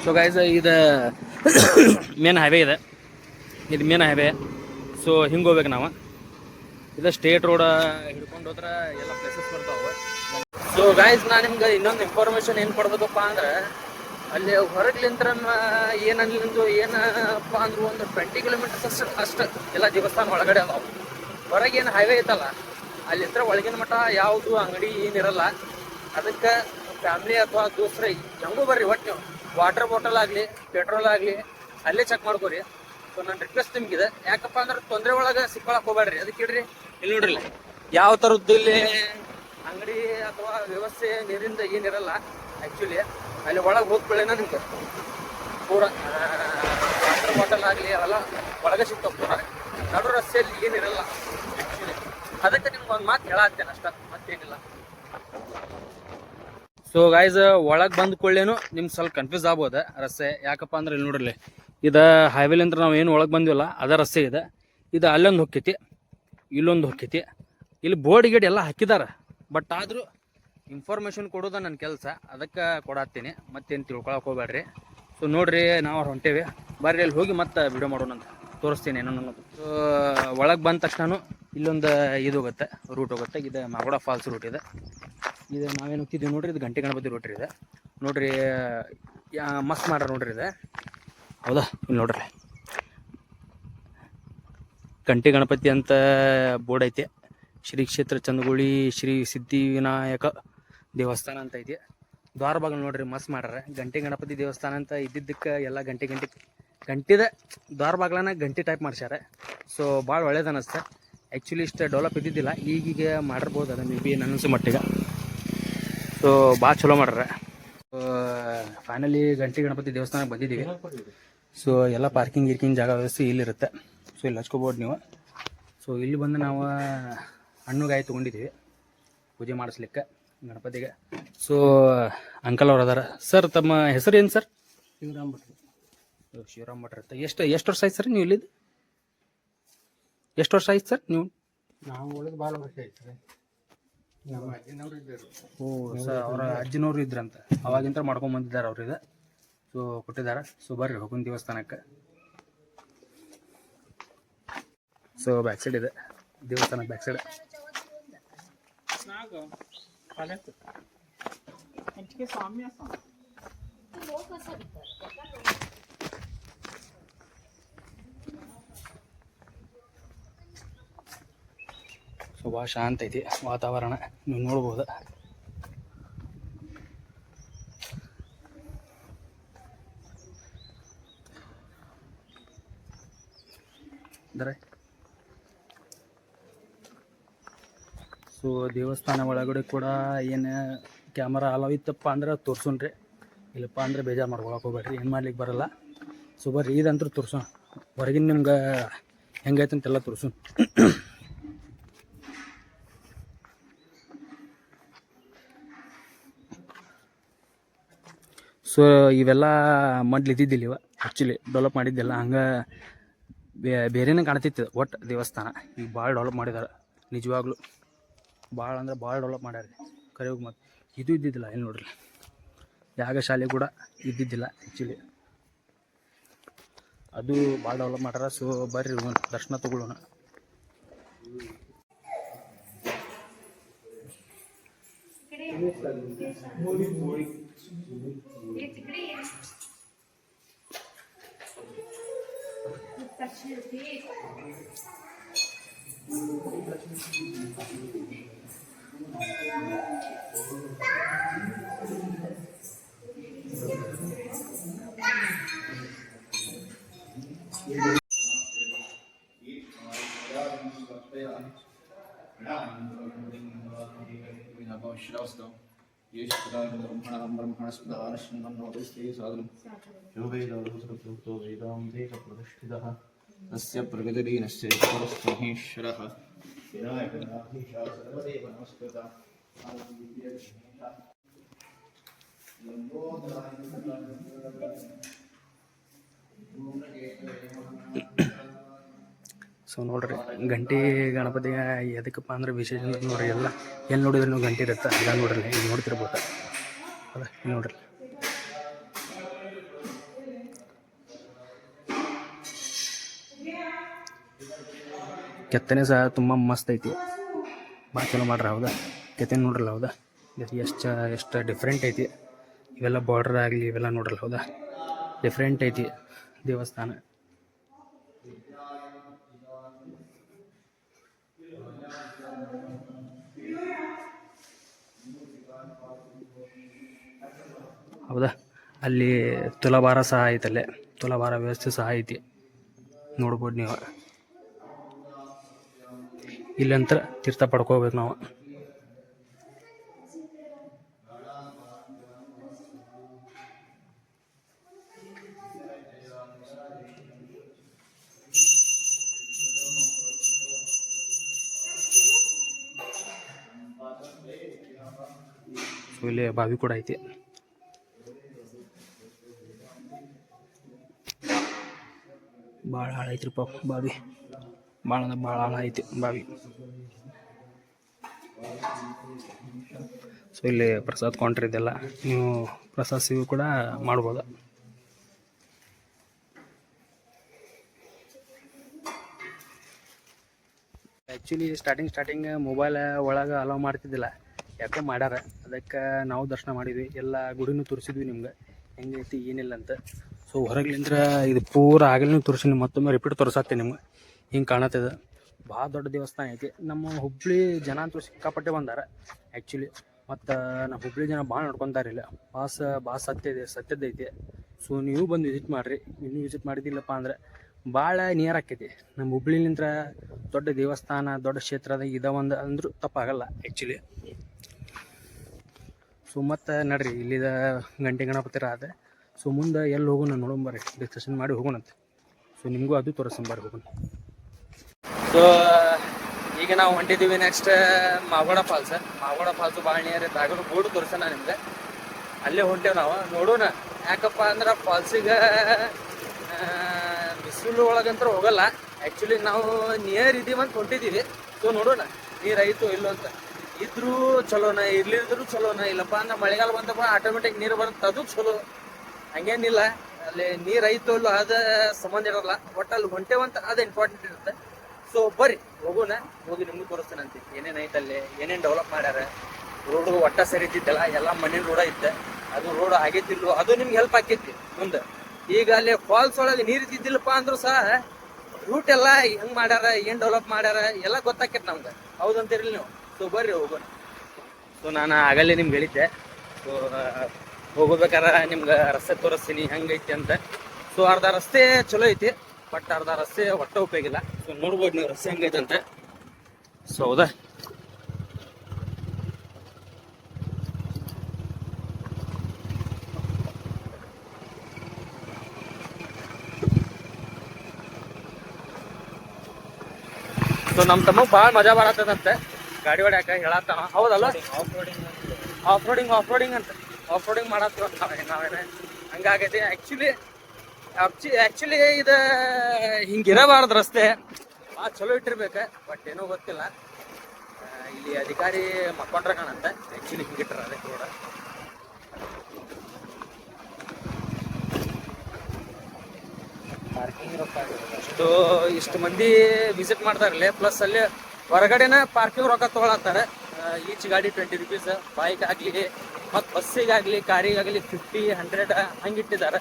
So guys ಇದು main highway ಇದೆ, ಇದು ಮೇನ್ ಹೈವೇ. ಸೊ ಹಿಂಗೆ ಹೋಗ್ಬೇಕು ನಾವು. ಇದು ಸ್ಟೇಟ್ ರೋಡ್ ಹಿಡ್ಕೊಂಡು ಹೋದ್ರೆ ಎಲ್ಲ ಪ್ಲೇಸಸ್ ಬರ್ತಾವೆ. ಸೊ ಗೈಸ್ ನಾನು ನಿಮ್ಗೆ ಇನ್ನೊಂದು ಇನ್ಫಾರ್ಮೇಶನ್ ಏನು ಕೊಡ್ಬೇಕಪ್ಪ ಅಂದ್ರೆ, ಅಲ್ಲಿ ಹೊರಗ್ಲಿಂತ್ರ ಏನಲ್ಲಿಂದು ಏನಪ್ಪ ಅಂದ್ರೆ ಒಂದು 20 ಕಿಲೋಮೀಟರ್ಸ್ ಅಷ್ಟು ಎಲ್ಲ ದೇವಸ್ಥಾನ ಒಳಗಡೆ ಅದಾವೆ. ಹೊರಗೇನು ಹೈವೇ ಐತಲ್ಲ ಅಲ್ಲಿಂತ್ರ ಒಳಗಿನ ಮಟ್ಟ ಯಾವುದು ಅಂಗಡಿ ಏನಿರಲ್ಲ. ಅದಕ್ಕೆ ಫ್ಯಾಮ್ಲಿ ಅಥವಾ ದೋಸ್ತ್ರು ಹೆಂಗೂ ಬರ್ರಿ, ಒಟ್ಟು ವಾಟರ್ ಬಾಟಲ್ ಆಗಲಿ ಪೆಟ್ರೋಲ್ ಆಗಲಿ ಅಲ್ಲೇ ಚೆಕ್ ಮಾಡ್ಕೋರಿ. ಸೊ ನನ್ನ ರಿಕ್ವೆಸ್ಟ್ ನಿಮ್ಗಿದೆ, ಯಾಕಪ್ಪ ಅಂದ್ರೆ ತೊಂದರೆ ಒಳಗೆ ಸಿಕ್ಕೊಳಕ್ಕೆ ಹೋಗ್ಬೇಡ್ರಿ. ಅದಕ್ಕೆ ಇಡ್ರಿ ಇಲ್ಲಿ ನೋಡ್ರಿ, ಯಾವ ಥರದ್ದು ಇಲ್ಲಿ ಅಂಗಡಿ ಅಥವಾ ವ್ಯವಸ್ಥೆ ನೀರಿಂದ ಏನಿರಲ್ಲ. ಆ್ಯಕ್ಚುಲಿ ಅಲ್ಲಿ ಒಳಗೆ ಹೋಗ್ಕೊಳ್ಳೇನ ನಿಮ್ಗೆ ಪೂರ ವಾಟರ್ ಬಾಟಲ್ ಆಗಲಿ ಅವೆಲ್ಲ ಒಳಗೆ ಸಿಗ್ತಾವೆ. ಪೂರ ನಡು ರಸ್ತೆಯಲ್ಲಿ ಏನಿರಲ್ಲ ಆ್ಯಕ್ಚುಲಿ. ಅದಕ್ಕೆ ನಿಮ್ಗೆ ಒಂದು ಮಾತು ಹೇಳತ್ತೇನೆ ಅಷ್ಟ, ಮತ್ತೇನಿಲ್ಲ. ಸೊ ಗೈಸ್ ಒಳಗೆ ಬಂದ ಕೊಳ್ಳೇನು ನಿಮ್ಗೆ ಸ್ವಲ್ಪ ಕನ್ಫ್ಯೂಸ್ ಆಗ್ಬೋದು ರಸ್ತೆ. ಯಾಕಪ್ಪ ಅಂದ್ರೆ ಇಲ್ಲಿ ನೋಡ್ರಿ, ಇದು ಹೈವೇಲಿಂದ ನಾವು ಏನು ಒಳಗೆ ಬಂದಿವಲ್ಲ ಅದ ರಸ್ತೆ ಇದೆ. ಇದು ಅಲ್ಲೊಂದು ಹೊಕ್ಕೈತಿ, ಇಲ್ಲೊಂದು ಹೊಕ್ಕೈತಿ. ಇಲ್ಲಿ ಬೋರ್ಡ್ ಗೇಡ್ ಎಲ್ಲ ಹಾಕಿದಾರೆ, ಬಟ್ ಆದರೂ ಇನ್ಫಾರ್ಮೇಷನ್ ಕೊಡೋದು ನನ್ನ ಕೆಲಸ, ಅದಕ್ಕೆ ಕೊಡತ್ತೀನಿ. ಮತ್ತೇನು ತಿಳ್ಕೊಳಕ್ಕೆ ಹೋಗ್ಬೇಡ್ರಿ. ಸೊ ನೋಡ್ರಿ ನಾವು ಹೊಂಟೇವಿ, ಬರ್ರಿ ಅಲ್ಲಿ ಹೋಗಿ ಮತ್ತೆ ವಿಡಿಯೋ ಮಾಡೋಣ ಅಂತ ತೋರಿಸ್ತೀನಿ ಏನೋ ಅನ್ನೋದು. ಸೊ ಒಳಗೆ ಬಂದ ತಕ್ಷಣ ಇಲ್ಲೊಂದು ಇದು ಹೋಗುತ್ತೆ, ರೂಟ್ ಹೋಗುತ್ತೆ. ಇದು ಮಾಗೋಡ ಫಾಲ್ಸ್ ರೂಟ್ ಇದೆ. ಇದು ನಾವೇನು ಹೋಗ್ತಿದ್ದೀವಿ ನೋಡ್ರಿ, ಇದು ಗಂಟೆ ಗಣಪತಿ ರೂಟ್ ಇದೆ ನೋಡ್ರಿ. ಮಸ್ತ್ ಮಾಡ್ರ ನೋಡ್ರಿ ಇದು, ಹೌದಾ? ಇಲ್ಲಿ ನೋಡ್ರಿ ಗಂಟೆ ಗಣಪತಿ ಅಂತ ಬೋರ್ಡ್ ಐತಿ. ಶ್ರೀ ಕ್ಷೇತ್ರ ಚಂದಗುಳಿ ಶ್ರೀ ಸಿದ್ಧಿವಿನಾಯಕ ದೇವಸ್ಥಾನ ಅಂತ ಐತಿ. ದ್ವಾರ ಬಾಗಿಲು ನೋಡ್ರಿ ಮಸ್ತ್ ಮಾಡ್ಯಾರ. ಗಂಟೆ ಗಣಪತಿ ದೇವಸ್ಥಾನ ಅಂತ ಇದ್ದಿದ್ದಕ್ಕೆ ಎಲ್ಲ ಗಂಟಿದ ದ್ವಾರ ಬಾಗಿಲನ ಗಂಟೆ ಟೈಪ್ ಮಾಡ್ಸ್ಯಾರ. ಸೊ ಭಾಳ ಒಳ್ಳೇದು ಅನ್ನಿಸ್ತೆ. ಆ್ಯಕ್ಚುಲಿ ಇಷ್ಟು ಡೆವಲಪ್ ಇದ್ದಿದ್ದಿಲ್ಲ, ಈಗೀಗ ಮಾಡಿರ್ಬೋದು ಅದು ಮೇ ಬಿ ನನ್ನ ಅನಿಸೋ ಮಟ್ಟಿಗೆ. ಸೊ ಭಾಳ ಚಲೋ ಮಾಡ್ಯಾರ. ಫೈನಲಿ ಗಂಟೆ ಗಣಪತಿ ದೇವಸ್ಥಾನಕ್ಕೆ ಬಂದಿದ್ದೀವಿ. ಸೊ ಎಲ್ಲ ಪಾರ್ಕಿಂಗ್ ಜಾಗ ವ್ಯವಸ್ಥೆ ಇಲ್ಲಿರುತ್ತೆ. ಸೊ ಇಲ್ಲಿ ಹಚ್ಕೋಬೋದು ನೀವು. ಸೊ ಇಲ್ಲಿ ಬಂದು ನಾವು ಹಣ್ಣುಗಾಯಿ ತೊಗೊಂಡಿದ್ದೀವಿ ಪೂಜೆ ಮಾಡಿಸ್ಲಿಕ್ಕೆ ಗಣಪತಿಗೆ. ಸೊ ಅಂಕಲ್ ಅವ್ರು ಅದಾರ. ಸರ್ ತಮ್ಮ ಹೆಸರು ಏನು ಸರ್? ಶಿವರಾಮ್ ಭಟ್ರು. ಶಿವರಾಮ್ ಭಟ್ರು ಅಂತ. ಎಷ್ಟು ವರ್ಷ ಆಯ್ತು ಸರ್ ನೀವು ಇಲ್ಲಿದ್ದು? ಎಷ್ಟು ವರ್ಷ ಆಯ್ತು ಸರ್ ನೀವು? ನಾವು ಒಳಗೆ ಭಾಳ ವರ್ಷ ಆಯ್ತು ಸರ್. ನಮ್ಮ ಅಜ್ಜಿನವ್ರು ಇದ್ದರು. ಓ ಸರ್, ಅವರ ಅಜ್ಜಿನವ್ರು ಇದ್ರಂತ, ಅವಾಗಿಂತ ಮಾಡ್ಕೊಂಡು ಬಂದಿದ್ದಾರೆ ಅವ್ರು ಇದು. ಸೊ ಕೊಟ್ಟಿದ್ದಾರೆ. ಸೊ ಬರ್ರಿ ಹೋಗೋಣ ದೇವಸ್ಥಾನಕ್ಕೆ. ಸೊ ಬ್ಯಾಕ್ ಸೈಡ್ ಇದೆ ದೇವಸ್ಥಾನ, ಬ್ಯಾಕ್ ಸೈಡ್. ಸೊ ಭಾಳ ಶಾಂತ ಐತಿ ವಾತಾವರಣ, ನೀವು ನೋಡ್ಬೋದು. ಅಂದರೆ ಸೊ ದೇವಸ್ಥಾನ ಒಳಗಡೆ ಕೂಡ ಏನು ಕ್ಯಾಮರಾ ಅಲಾವ್ ಇತ್ತಪ್ಪ ಅಂದ್ರೆ ತೋರ್ಸೋಣ್ರಿ, ಇಲ್ಲಪ್ಪ ಅಂದ್ರೆ ಬೇಜಾರು ಮಾಡ್ಕೊಳಕ್ಕೆ ಹೋಗ್ಬೇಡ್ರಿ, ಏನು ಮಾಡ್ಲಿಕ್ಕೆ ಬರಲ್ಲ. ಸೊ ಬರ್ರಿ ಇದಂತೂ ತೋರ್ಸೋಣ, ಹೊರಗಿನ ನಿಮ್ಗೆ ಹೆಂಗೈತೆ ಅಂತೆಲ್ಲ ತೋರ್ಸೋಣ. ಸೊ ಇವೆಲ್ಲ ಮೊದ್ಲು ಇದ್ದಿದ್ದಿಲ್ಲ, ಇವ ಆ್ಯಕ್ಚುಲಿ ಡೆವಲಪ್ ಮಾಡಿದ್ದಿಲ್ಲ. ಹಂಗೆ ಬೇರೆನೇ ಕಾಣ್ತಿತ್ತು ಒಟ್ಟು ದೇವಸ್ಥಾನ. ಈಗ ಭಾಳ ಡೆವಲಪ್ ಮಾಡಿದ್ದಾರೆ ನಿಜವಾಗ್ಲೂ, ಭಾಳ ಅಂದ್ರೆ ಭಾಳ ಡೆವಲಪ್ ಮಾಡ್ಯಾರ ಕರೆ. ಹೋಗಿ ಮತ್ತು ಇದು ಇದ್ದಿದ್ದಿಲ್ಲ ಏನು ನೋಡ್ರಿ, ಯಾಗಶಾಲೆ ಕೂಡ ಇದ್ದಿದ್ದಿಲ್ಲ ಆ್ಯಕ್ಚುಲಿ, ಅದು ಭಾಳ ಡೆವಲಪ್ ಮಾಡ್ಯಾರ. ಸೊ ಬರ್ರಿ ದರ್ಶನ ತಗೊಳ್ಳೋಣ. तस्य प्रगतिदीनस्य महेश्वरः विनायकनाथीशः सर्वदेव नमस्कृतः ಸೊ ನೋಡ್ರಿ ಗಂಟೆ ಗಣಪತಿ ಎದಕ್ಕಪ್ಪ ಅಂದ್ರೆ ವಿಶೇಷ ನೋಡ್ರಿ, ಎಲ್ಲ ಎಲ್ಲಿ ನೋಡಿದ್ರೆ ನೀವು ಗಂಟೆ ಇರುತ್ತೆ. ಎಲ್ಲ ನೋಡ್ರಿ, ಇಲ್ಲಿ ನೋಡ್ತಿರ್ಬೋದು. ಅದ ಇಲ್ಲಿ ನೋಡ್ರಿ. ಕೆತ್ತನೆ ಸಹ ತುಂಬ ಮಸ್ತ್ ಐತಿ, ಭಾಳ ಚಲೋ ಮಾಡ್ರಿ. ಹೌದಾ ಕೆತ್ತನೆ ನೋಡ್ರಲ್ಲ, ಹೌದಾ ಎಷ್ಟು ಡಿಫ್ರೆಂಟ್ ಐತಿ. ಇವೆಲ್ಲ ಬಾರ್ಡರ್ ಆಗಲಿ ಇವೆಲ್ಲ ನೋಡ್ರಲ್ಲ, ಹೌದಾ ಡಿಫ್ರೆಂಟ್ ಐತಿ ದೇವಸ್ಥಾನ. ಹೌದಾ ಅಲ್ಲಿ ತುಲಾಭಾರ ಸಹ ಐತಲ್ಲೇ, ತುಲಾಭಾರ ವ್ಯವಸ್ಥೆ ಸಹ ಐತಿ, ನೋಡ್ಬೋದು ನೀವು. ಇಲ್ಲಂತರ ತೀರ್ಥ ಪಡ್ಕೋಬೇಕು ನಾವು. ಸೊ ಇಲ್ಲಿ ಬಾವಿ ಕೂಡ ಐತಿ. ಭಾಳ ಆಳ ಐತ್ರಿಪ್ಪ ಬಾವಿ, ಭಾಳ ಅಂದ್ರೆ ಭಾಳ ಆಳ ಐತಿ ಬಾವಿ. ಸೊ ಇಲ್ಲಿ ಪ್ರಸಾದ ಕೌಂಟ್ರ್ ಇದೆಲ್ಲ, ನೀವು ಪ್ರಸಾದ ಸೇವೆ ಕೂಡ ಮಾಡ್ಬೋದು. ಆ್ಯಕ್ಚುಲಿ ಸ್ಟಾರ್ಟಿಂಗ್ ಮೊಬೈಲ್ ಒಳಗೆ ಅಲೋ ಮಾಡ್ತಿದ್ದಿಲ್ಲ, ಯಾಕೋ ಮಾಡ್ಯಾರ. ಅದಕ್ಕೆ ನಾವು ದರ್ಶನ ಮಾಡಿದ್ವಿ, ಎಲ್ಲ ಗುಡಿನೂ ತೋರಿಸಿದ್ವಿ ನಿಮ್ಗೆ ಹೆಂಗೈತಿ ಏನಿಲ್ಲ ಅಂತ. ಸೊ ಹೊರಗ್ಲಿಂದ್ರ ಇದು ಪೂರ ಆಗಲೂ ತೋರಿಸಿ ಮತ್ತೊಮ್ಮೆ ರಿಪೀಟ್ ತೋರಿಸತ್ತೆ ನಿಮ್ಗೆ. ಹಿಂಗೆ ಕಾಣತ್ತದ, ಭಾಳ ದೊಡ್ಡ ದೇವಸ್ಥಾನ ಐತಿ. ನಮ್ಮ ಹುಬ್ಬಳ್ಳಿ ಜನ ಅಂತೂ ಸಿಕ್ಕಾಪಟ್ಟೆ ಬಂದಾರ ಆ್ಯಕ್ಚುಲಿ. ಮತ್ತು ನಮ್ಮ ಹುಬ್ಬಳ್ಳಿ ಜನ ಭಾಳ ನೋಡ್ಕೊತಾರಿಲ್ಲ, ಭಾಳ ಸತ್ಯದೈತಿ. ಸೊ ನೀವು ಬಂದು ವಿಸಿಟ್ ಮಾಡಿರಿ. ಇನ್ನೂ ವಿಸಿಟ್ ಮಾಡಿದ್ದಿಲ್ಲಪ್ಪ ಅಂದ್ರೆ ಭಾಳ ನಿಯರ್ ಆಕೈತಿ. ನಮ್ಮ ಹುಬ್ಬಳ್ಳಿಲಿಂತ್ರ ದೊಡ್ಡ ದೇವಸ್ಥಾನ, ದೊಡ್ಡ ಕ್ಷೇತ್ರದ ಇದಾವಂದು ಅಂದರೂ ತಪ್ಪಾಗಲ್ಲ ಆ್ಯಕ್ಚುಲಿ. ಸೊ ಮತ್ತು ನಡ್ರಿ, ಇಲ್ಲಿದ ಗಂಟೆ ಗಣಪತಿ ರಾಧ. ಸೊ ಮುಂದೆ ಎಲ್ಲಿ ಹೋಗೋಣ ನೋಡೋಣ ಬರ್ರಿ, ಡಿಸ್ಕಷನ್ ಮಾಡಿ ಹೋಗೋಣಂತೆ. ಸೊ ನಿಮಗೂ ಅದು ತೋರಿಸ್ಕೊಂಬರ್ರಿ ಹೋಗೋಣ. ಸೊ ಈಗ ನಾವು ಹೊಂಟಿದ್ದೀವಿ next Magod falls. Magod falls ಭಾಳ ನಿಯರ್ ಐತೆ, ಆಗೋದು ಬೋರ್ಡು ತೋರಿಸೋಣ ನಿಮ್ಗೆ. ಅಲ್ಲೇ ಹೊಂಟೇವೆ ನಾವು, ನೋಡೋಣ. ಯಾಕಪ್ಪ ಅಂದ್ರೆ ಫಾಲ್ಸಿಗೆ ಬಿಸಿಲು ಒಳಗಂತೂ ಹೋಗಲ್ಲ ಆ್ಯಕ್ಚುಲಿ, ನಾವು ನಿಯರ್ ಇದ್ದೀವಂತ ಹೊಂಟಿದ್ದೀವಿ. ಸೊ ನೋಡೋಣ ನೀರು ಐತೋ ಇಲ್ಲೋ ಅಂತ. ಇದ್ರೂ ಚಲೋನ, ಇರ್ಲಿದ್ರು ಚಲೋನ. ಇಲ್ಲಪ್ಪ ಅಂದ್ರೆ ಮಳೆಗಾಲ ಬಂತಪ್ಪ ಆಟೋಮೆಟಿಕ್ ನೀರು ಬರುತ್ತೆ, ಅದು ಚಲೋ, ಹಂಗೇನಿಲ್ಲ. ಅಲ್ಲಿ ನೀರು ಐತೋ ಇಲ್ಲೋ ಅದು ಸಂಬಂಧ ಇರೋಲ್ಲ, ಒಟ್ಟು ಅಲ್ಲಿ ಹೊಂಟೇವಂತ ಅದು ಇಂಪಾರ್ಟೆಂಟ್ ಇರುತ್ತೆ. ಸೊ ಬರ್ರಿ ಹೋಗೋಣ, ಹೋಗಿ ನಿಮ್ಗೆ ತೋರಿಸ್ತೇನಂತೆ ಏನೇನು ಐತಲ್ಲಿ, ಏನೇನು ಡೆವಲಪ್ ಮಾಡ್ಯಾರ. ರೋಡು ಒಟ್ಟ ಸರಿ ಇದ್ದಿದ್ದಲ್ಲ, ಎಲ್ಲ ಮಣ್ಣಿನ ರೋಡ ಇತ್ತು. ಅದು ರೋಡ್ ಆಗೈತಿಲ್ಲೋ ಅದು ನಿಮ್ಗೆ ಹೆಲ್ಪ್ ಆಕೈತಿ ಮುಂದೆ. ಈಗ ಅಲ್ಲಿ ಫಾಲ್ಸ್ ಒಳಗೆ ನೀರು ಇದ್ದಿದ್ದಿಲ್ಲಪ್ಪ ಅಂದ್ರೂ ಸಹ ರೂಟ್ ಎಲ್ಲ ಹೆಂಗೆ ಮಾಡ್ಯಾರ, ಏನು ಡೆವಲಪ್ ಮಾಡ್ಯಾರ ಎಲ್ಲ ಗೊತ್ತಾಕೈತಿ ನಮ್ಗೆ, ಹೌದಂತೀರಿಲ್ಲ ನೀವು. ಸೊ ಬರ್ರಿ ಹೋಗೋಣ. ಸೊ ನಾನು ಆಗಲೇ ನಿಮ್ಗೆ ಹೇಳಿದ್ದೆ, ಸೊ ಹೋಗ್ಬೇಕಾರೆ ನಿಮ್ಗೆ ರಸ್ತೆ ತೋರಿಸ್ತೀನಿ ಹೆಂಗೈತಿ ಅಂತ. ಸೊ ಅರ್ಧ ರಸ್ತೆ ಚಲೋ ಐತಿ, ಬಟ್ ಅರ್ಧ ರಸ್ತೆ ಒಟ್ಟ ಉಪಯೋಗಿಲ್ಲ. ಸೊ ನೋಡ್ಬೋದು ನೀವು ರಸ್ತೆ ಹೆಂಗೈತೆ ಅಂತ. ಸೊ ಹೌದಾ ಸೊ ನಮ್ಮ ತಮ್ಮ ಭಾಳ ಮಜಾ ಬರತ್ತದಂತೆ ಗಾಡಿ ಹೊಡ್ಯಾಕ ಹೇಳತ್ತಾನ, ಹೌದಲ್ಲ? ಆಫ್ ರೋಡಿಂಗ್ ಅಂತ ಆಫ್ ರೋಡಿಂಗ್ ಮಾಡತ್ತೀವ ನಾವೇನೆ, ಹಂಗಾಗೈತಿ ಆ್ಯಕ್ಚುಲಿ ಇದು ಹಿಂಗಿರಬಾರ್ದು ರಸ್ತೆ, ಭಾಳ ಚಲೋ ಇಟ್ಟಿರ್ಬೇಕು. ಬಟ್ ಏನೋ ಗೊತ್ತಿಲ್ಲ, ಇಲ್ಲಿ ಅಧಿಕಾರಿ ಮಕ್ಕೊಂಡ್ರೆ ಕಾಣಂತೆ ಆ್ಯಕ್ಚುಲಿ ಹಿಂಗಿಟ್ರ ಅದಕ್ಕೆ ರೋಡ. ಇಷ್ಟು ಮಂದಿ ವಿಸಿಟ್ ಮಾಡ್ತಾರಲ್ಲ, ಪ್ಲಸ್ ಅಲ್ಲಿ ಹೊರಗಡೆನ ಪಾರ್ಕಿಂಗ್ ರೊಕ್ಕ ತೊಗೊಳತ್ತಾರೆ. ಈಚ್ ಗಾಡಿ 20 ರೂಪೀಸ್, ಬೈಕ್ ಆಗಲಿ ಮತ್ತು ಬಸ್ಸಿಗಾಗಲಿ ಕಾರಿಗಾಗಲಿ 50, 100 ಹಂಗಿಟ್ಟಿದ್ದಾರೆ.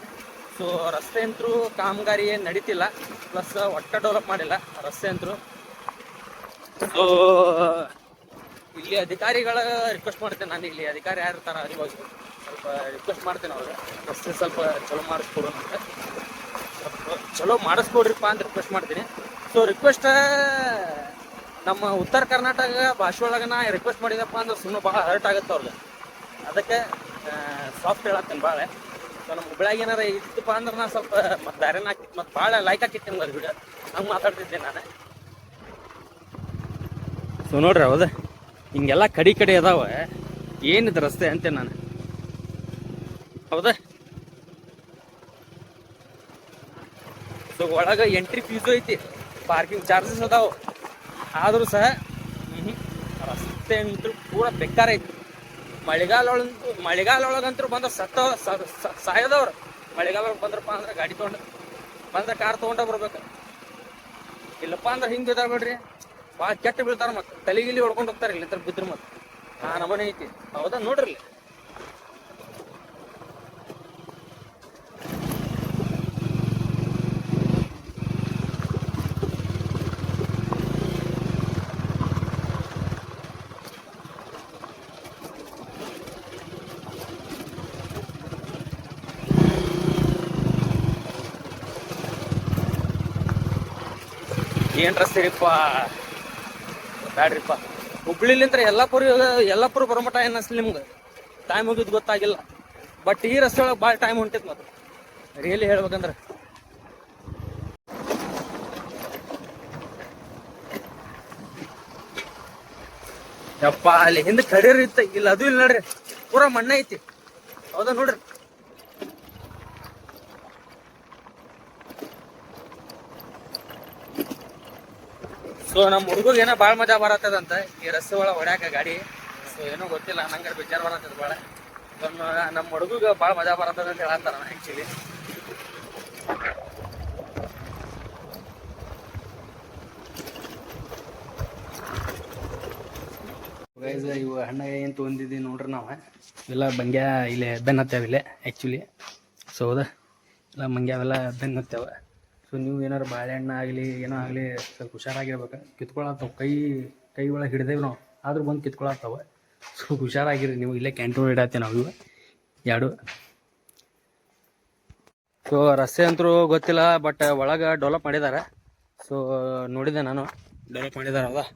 ಸೊ ರಸ್ತೆ ಅಂತೂ ಕಾಮಗಾರಿ ಏನು ನಡೀತಿಲ್ಲ, ಪ್ಲಸ್ ಒಟ್ಟ ಡೆವಲಪ್ ಮಾಡಿಲ್ಲ ರಸ್ತೆ ಅಂತೂ. ಸೊ ಇಲ್ಲಿ ಅಧಿಕಾರಿಗಳ ರಿಕ್ವೆಸ್ಟ್ ಮಾಡ್ತೇನೆ ನಾನು, ಇಲ್ಲಿ ಅಧಿಕಾರಿ ಯಾರು ಇರ್ತಾರೆ ಅವ್ರಿಗೆ ಸ್ವಲ್ಪ ರಿಕ್ವೆಸ್ಟ್ ಮಾಡ್ತೇನೆ ಅವ್ರಿಗೆ, ರಸ್ತೆ ಸ್ವಲ್ಪ ಚಲೋ ಮಾಡಿಸ್ಕೊಡೋಣ ಅಂತ, ಸ್ವಲ್ಪ ಚಲೋ ಮಾಡಿಸ್ಕೊಡ್ರಿಪ್ಪ ಅಂತ ರಿಕ್ವೆಸ್ಟ್ ಮಾಡ್ತೀನಿ. ಸೊ ರಿಕ್ವೆಸ್ಟ್ ನಮ್ಮ ಉತ್ತರ ಕರ್ನಾಟಕ ಭಾಷೆ ಒಳಗೆ ನಾ ರಿಕ್ವೆಸ್ಟ್ ಮಾಡಿದಪ್ಪ ಅಂದ್ರೆ ಸುಮ್ಮನೆ ಭಾಳ ಹರ್ಟ್ ಆಗುತ್ತೆ ಅವ್ರಿಗೆ, ಅದಕ್ಕೆ ಸಾಫ್ಟ್ ಹೇಳತ್ತೇನೆ ಭಾಳ. ಸೊ ನಮ್ಮ ಹುಬ್ಬಳ್ಳಿಯಾಗ ಏನಾರ ಇತ್ತಪ್ಪ ಅಂದ್ರೆ ನಾನು ಸ್ವಲ್ಪ ಮತ್ತು ಬೇರೆನ ಹಾಕಿತ್ತು, ಮತ್ತು ಭಾಳ ಲೈಕ್ ಹಾಕಿತ್ತು ನಿಮ್ಗೆ ಅದು ವಿಡಿಯೋ, ಹಂಗೆ ಮಾತಾಡ್ತಿದ್ದೆ ನಾನು. ಸೊ ನೋಡ್ರಿ ಹೌದಾ ಹಿಂಗೆಲ್ಲ ಕಡೆ ಅದಾವ, ಏನಿದೆ ರಸ್ತೆ ಅಂತೆ ನಾನು, ಹೌದಾ? ಸೊ ಒಳಗೆ ಎಂಟ್ರಿ ಫೀಸು ಐತಿ, ಪಾರ್ಕಿಂಗ್ ಚಾರ್ಜಸ್ ಅದಾವೆ, ಆದರೂ ಸಹ ರಸ್ತೆ ಅಂತೂ ಪೂರ ಬೆಕ್ಕಾರ ಐತಿ. ಮಳೆಗಾಲ ಒಳಗಂತೂ ಬಂದ್ರೆ ಸಾಯೋದವ್ರು. ಮಳೆಗಾಲ ಒಳಗೆ ಬಂದ್ರಪ್ಪ ಅಂದ್ರೆ ಗಾಡಿ ತೊಗೊಂಡು ಬಂದ್ರೆ ಕಾರ್ ತೊಗೊಂಡ ಬರ್ಬೇಕು, ಇಲ್ಲಪ್ಪ ಅಂದ್ರೆ ಹಿಂಗೆ ಇದಾವೆ ಬಿಡ್ರಿ. ಭಾಳ ಕೆಟ್ಟ ಬೀಳ್ತಾರ ಮತ್ತೆ ತಲೆಗಿಲಿ ಹೊಡ್ಕೊಂಡು ಹೋಗ್ತಾರೆ ಇಲ್ಲಿ ಅಂತ ಬಿದ್ರ ಮತ್ತೆ ಆ ನಮನೆ ಐತಿ ಹೌದಾ ನೋಡ್ರಿ ಏನ್ ರಸ್ತೆ ರೀಪ್ಪ ಬ್ಯಾಡ್ರಿಪ್ಪ ಹುಬ್ಳಿಲಿಂತ್ರ ಯಲ್ಲಾಪುರ ಬರೋಮಟ ಏನ್ ಅನ್ಸಲಿ ನಿಮ್ಗೆ ಟೈಮ್ ಹೋಗಿದ್ ಗೊತ್ತಾಗಿಲ್ಲ ಬಟ್ ಈ ರಸ್ತೆ ಒಳಗೆ ಭಾಳ ಟೈಮ್ ಹೊಂಟೈತಿ ಮತ್ತೆ ರಿಯಲಿ ಹೇಳ್ಬೇಕಂದ್ರೆ ಯಪ್ಪ ಅಲ್ಲಿ ಹಿಂದೆ ಕಡೀರ್ ಇತ್ತ ಇಲ್ಲ ಅದು ಇಲ್ಲ ನೋಡ್ರಿ ಪೂರಾ ಮಣ್ಣ ಐತಿ ಹೌದಾ ನೋಡ್ರಿ ಸೊ ನಮ್ಮ ಹುಡುಗ ಏನೋ ಭಾಳ ಮಜಾ ಬರತ್ತದಂತ ಈ ರಸ್ತೆ ಒಳಗೆ ಹೊಡ್ಯಾಕ ಗಾಡಿ ಸೊ ಏನೋ ಗೊತ್ತಿಲ್ಲ ನಂಗೆ ಬೇಜಾರು ಬರತ್ತದ ಭಾಳ ನಮ್ಮ ಹುಡುಗ ಭಾಳ ಮಜಾ ಬರತ್ತದ ಅಂತ ಹೇಳತ್ತಾರ ಆ್ಯಕ್ಚುಲಿ ಇವು ಹಣ್ಣ ಏನು ತೊಗೊಂಡಿದ್ದೀವಿ ನೋಡ್ರಿ ನಾವು ಇಲ್ಲ ಬಂಗ್ಯಾ ಇಲ್ಲೇ ಬೆನ್ ಹತ್ತೇವೆ ಇಲ್ಲೇ ಆ್ಯಕ್ಚುಲಿ ಸೊ ಹೌದಾ ಇಲ್ಲ ಮಂಗ್ಯ ಅವೆಲ್ಲ ಬೆನ್ ಹತ್ತೇವ ಸೊ ನೀವು ಏನಾರು ಬಾಳೆಹಣ್ಣು ಆಗಲಿ ಏನೋ ಆಗಲಿ ಸ್ವಲ್ಪ ಹುಷಾರಾಗಿರ್ಬೇಕು ಕಿತ್ಕೊಳತ್ತವ ಕೈ ಒಳಗೆ ಹಿಡ್ದೇವು ನಾವು ಆದ್ರೂ ಬಂದು ಕಿತ್ಕೊಳತ್ತವ ಸೊ ಹುಷಾರಾಗಿರಿ ನೀವು ಇಲ್ಲೇ ಕ್ಯಾಂಟೀನ್ ಇಡತ್ತೇವೆ ನಾವು ಇವು ಎರಡು ಸೊ ರಸ್ತೆ ಅಂತೂ ಗೊತ್ತಿಲ್ಲ ಬಟ್ ಒಳಗೆ ಡೆವಲಪ್ ಮಾಡಿದ್ದಾರೆ ಸೊ ನೋಡಿದೆ ನಾನು ಡೆವಲಪ್ ಮಾಡಿದ್ದಾರೆ ಹೌದಾ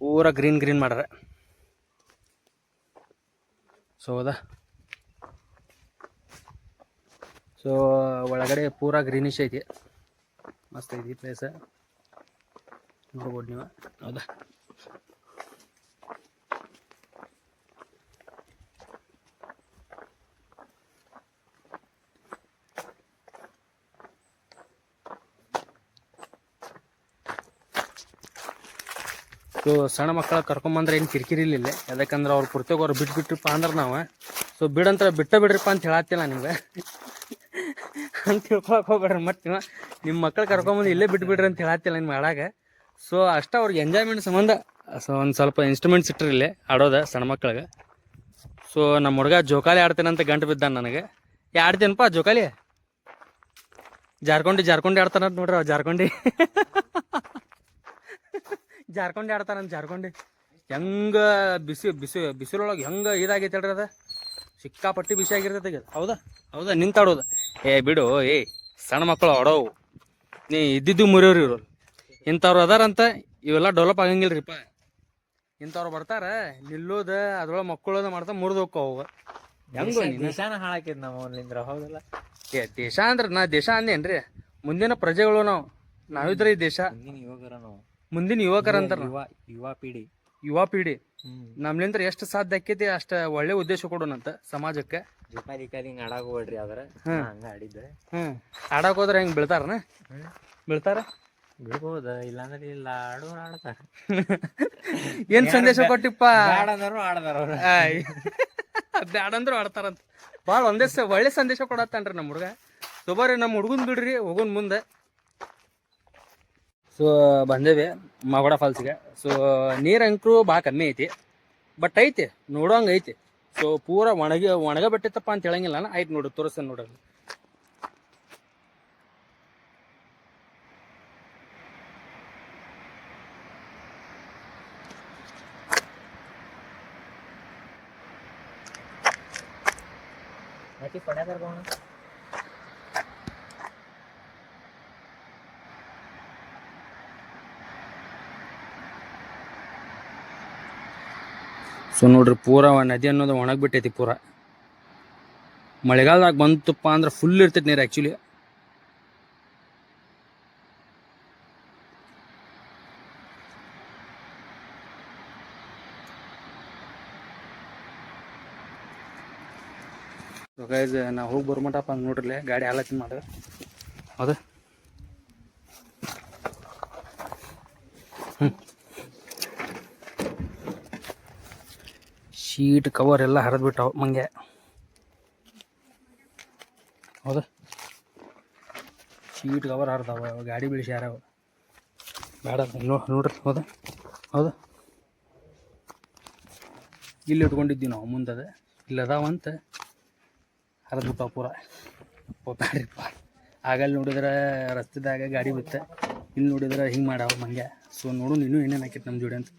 ಪೂರಾ ಗ್ರೀನ್ ಮಾಡ್ಯಾರ ಸೊ ಹೌದಾ ಸೊ ಒಳಗಡೆ ಪೂರಾ ಗ್ರೀನಿಶ್ ಐತಿ ಮಸ್ತ್ ಐತಿ ಪ್ಲೇಸ್ ನೋಡ್ಬೋದು ನೀವು ಹೌದಾ ಸೊ ಸಣ್ಣ ಮಕ್ಕಳ ಕರ್ಕೊಂಬಂದ್ರೆ ಏನು ಕಿರಿಕಿರಿ ಇಲ್ಲ ಯಾಕಂದ್ರೆ ಅವ್ರು ಪುರ್ತಕ್ಕೆ ಅವ್ರು ಬಿಟ್ಬಿಟ್ರಿಪ್ಪ ಅಂದ್ರೆ ನಾವು ಸೊ ಬಿಡಂತ ಬಿಡ್ರಿಪ್ಪ ಅಂತ ಹೇಳತ್ತಿಲ್ಲ ನಿಮ್ಗೆ ಅಂತ ತಿಳ್ಕೊಳಕ್ಕೆ ಹೋಗ್ಬೇಡ್ರಿ ಮತ್ತೆ ನಿಮ್ಮ ಮಕ್ಕಳು ಕರ್ಕೊಂಬಂದು ಇಲ್ಲೇ ಬಿಟ್ಬಿಡ್ರಿ ಅಂತ ಹೇಳತ್ತಿಲ್ಲ ನಿಮ್ಮ ಆಡಾಗ ಸೊ ಅಷ್ಟ ಅವ್ರಿಗೆ ಎಂಜಾಯ್ಮೆಂಟ್ ಸಂಬಂಧ ಸೊ ಒಂದು ಸ್ವಲ್ಪ ಇನ್ಸ್ಟ್ರೂಮೆಂಟ್ಸ್ ಇಟ್ಟರಿ ಇಲ್ಲೇ ಆಡೋದ ಸಣ್ಣ ಮಕ್ಳಿಗೆ ಸೊ ನಮ್ಮ ಹುಡುಗ ಜೋಕಾಲಿ ಆಡ್ತೇನಂತ ಗಂಟು ಬಿದ್ದಾನ ನನಗೆ ಆಡ್ತೇನಪ್ಪ ಜೋಕಾಲಿ ಜಾರ್ಕೊಂಡಿ ಆಡ್ತಾನಂತ ನೋಡ್ರಿ ಅವ್ ಜಾರ್ಕೊಂಡಿ ಆಡ್ತಾನಂತ ಹೆಂಗೆ ಬಿಸಿಲೊಳಗೆ ಹೆಂಗೆ ಇದಾಗೈತೆ ಹೇಳ್ರಿ ಅದ ಸಿಕ್ಕಾಪಟ್ಟಿ ಬಿಸಿ ಆಗಿರ್ತೈತೆ ಈಗ ಹೌದಾ ನಿಂತಾಡೋದು ಬಿಡು ಸಣ್ಣ ಮಕ್ಕಳು ಆಡೋವು ನೀ ಇದ್ದಿದ್ದು ಮುರಿಯೋರು ಇವರು ಇಂಥವ್ರು ಅದಾರಂತ ಇವೆಲ್ಲ ಡೆವಲಪ್ ಆಗಂಗಿಲ್ರಿಪ್ಪ ಇಂಥವ್ರು ಬರ್ತಾರ ನಿಲ್ಲೋದ ಅದ್ರೊಳಗೆ ಮಕ್ಕಳೋದ ಮಾಡ್ತಾ ಮುರಿದು ಹೋಕ್ಕವು ಹೆಂಗೋ ದೇಶಾನ ಹಾಳಾಕಿದ್ ನಾವು ಹೌದಲ್ಲ ದೇಶ ಅಂದ್ರೆ ನಾ ದೇಶ ಅಂದೇನ್ರಿ ಮುಂದಿನ ಪ್ರಜೆಗಳು ನಾವಿದ್ರೆ ಈ ದೇಶ ಮುಂದಿನ ಯುವಕರ ಅಂತಾರ ಯುವ ಪೀಡಿ ನಮ್ಲಿಂದ್ರ ಎಷ್ಟು ಸಾಧ್ಯ ಆಕೈತಿ ಅಷ್ಟ ಒಳ್ಳೆ ಉದ್ದೇಶ ಕೊಡೋಣಂತ ಸಮಾಜಕ್ಕೆ ಆಡಾಕ್ ಹೋದ್ರೆ ಹೆಂಗ್ ಬೀಳ್ತಾರ ಬಿಡ್ಬೋದ ಇಲ್ಲಾಂದ್ರೆ ಇಲ್ಲ ಆಡ್ತಾರ ಏನ್ ಸಂದೇಶ ಕೊಟ್ಟಿಪ್ಪ ಆಡದಾರ ಬ್ಯಾಡಂದ್ರು ಆಡ್ತಾರಂತ ಭಾಳ ಒಳ್ಳೆ ಸಂದೇಶ ಕೊಡತ್ತನ್ರಿ ನಮ್ಮ ಹುಡುಗ ಸುಬಾರಿ ನಮ್ಮ ಹುಡುಗನ್ ಬಿಡ್ರಿ ಹೋಗೋನ್ ಮುಂದೆ ಸೊ ಬಂದೇವಿ ಮಗೋಡ ಫಾಲ್ಸ್ಗೆ ಸೊ ನೀರಂಕರು ಭಾಳ ಕಮ್ಮಿ ಐತಿ ಬಟ್ ಐತಿ ನೋಡೋಂಗೆ ಐತಿ ಸೊ ಪೂರಾ ಒಣಗ ಬಿಟ್ಟಿತ್ತಪ್ಪ ಅಂತ ಹೇಳಂಗಿಲ್ಲ ಐತಿ ನೋಡ್ರಿ ತೋರಿಸ್ತೇನೆ ನೋಡ್ರಿ ಸೊ ನೋಡ್ರಿ ಪೂರಾ ನದಿ ಅನ್ನೋದು ಒಣಗ್ಬಿಟ್ಟೈತಿ ಪೂರಾ ಮಳೆಗಾಲದಾಗ ಬಂತಪ್ಪ ಅಂದ್ರೆ ಫುಲ್ ಇರ್ತೈತಿ ನೀರು ಆ್ಯಕ್ಚುಲಿ ಗೈಸ್ ನಾವು ಹೋಗಿ ಬರ್ಮಟಪ್ಪ ಹಂಗೆ ನೋಡ್ರಲ್ಲೇ ಗಾಡಿ ಆಲೋಚನೆ ಮಾಡ ಹೌದಾ ಶೀಟ್ ಕವರ್ ಎಲ್ಲ ಹರಿದ್ಬಿಟ್ಟವು ಮಂಗೆ ಹೌದಾ ಶೀಟ್ ಕವರ್ ಹರಿದವ ಗಾಡಿ ಬಿಡಿಸಿ ಯಾರವ ಬೇಡ ನೋಡ್ರಿ ಹೌದಾ ಹೌದಾ ಇಲ್ಲಿ ಇಟ್ಕೊಂಡಿದ್ದೀವಿ ನಾವು ಮುಂದದ ಇಲ್ಲಿ ಅದಾವಂತ ಹರಿದ್ಬಿಟ್ಟ ಪೂರ ಬ್ಯಾಡ್ರಿಪ್ಪ. ಆಗಲ್ಲಿ ನೋಡಿದ್ರೆ ರಸ್ತೆದಾಗ ಗಾಡಿ ಬಿತ್ತೆ, ಇಲ್ಲಿ ನೋಡಿದ್ರೆ ಹಿಂಗೆ ಮಾಡ್ಯಾವ ಮಂಗ್ಯ. ಸೊ ನೋಡು ನೀನು ಏನೇನು ಹಾಕಿತ್ತು ನಮ್ಮ ಜೋಡಿ ಅಂತ.